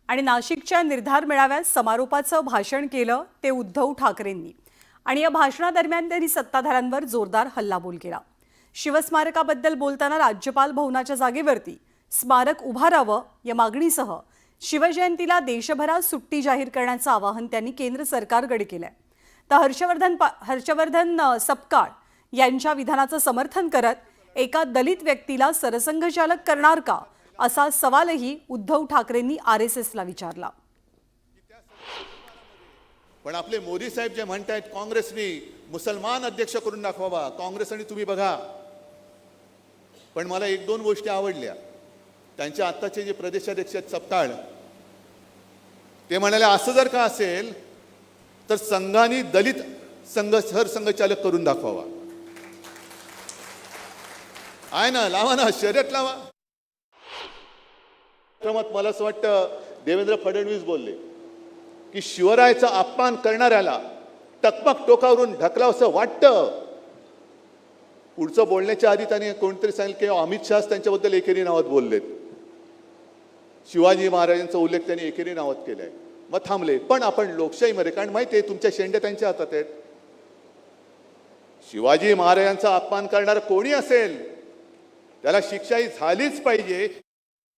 आणि नाशिकच्या निर्धार मेळाव्यात समारोपाचं भाषण केलं ते उद्धव ठाकरेंनी आणि या भाषणादरम्यान त्यांनी सत्ताधाऱ्यांवर जोरदार हल्लाबोल केला। शिवस्मारकाबद्दल बोलताना राज्यपाल भवनाच्या जागेवरती स्मारक उभारावं या मागणीसह शिवजयंतीला देशभरात सुट्टी जाहीर करण्याचं आवाहन त्यांनी केंद्र सरकारकडे केलंय। तर हर्षवर्धन सपकाळ यांच्या विधानाचं समर्थन करत एका दलित व्यक्तीला सरसंघचालक करणार का असा सवालही उद्धव ठाकरेंनी आरएसएसला विचारला। पण आपले मोदी साहेब जे म्हणतात काँग्रेसनी मुसलमान अध्यक्ष करून दाखवावा, काँग्रेस आणि तुम्ही बघा। पण मला एक दोन गोष्टी आवडल्या त्यांच्या आत्ताचे जे प्रदेशाध्यक्ष आहेत सपकाळ, ते म्हणाले असं जर का असेल तर संघाने दलित सरसंघचालक करून दाखवावा। आहे ना, लावा ना, शर्यत लावा। मला असं वाटतं देवेंद्र फडणवीस बोलले की शिवरायाचा अपमान करणाऱ्याला टकमक टोकावरून ढकलावं असं वाटतं। पुढचं बोलण्याच्या आधी त्यांनी कोणतरी सांगितलं की अमित शाह त्यांच्याबद्दल एकेरी नावात बोललेत, शिवाजी महाराजांचा उल्लेख त्यांनी एकेरी नावात केलाय, मग थांबले। पण आपण लोकशाहीमध्ये, कारण माहिती आहे तुमच्या शेंड्या त्यांच्या हातात आहेत, शिवाजी महाराजांचा अपमान करणारा कोणी असेल त्याला शिक्षा ही झालीच पाहिजे।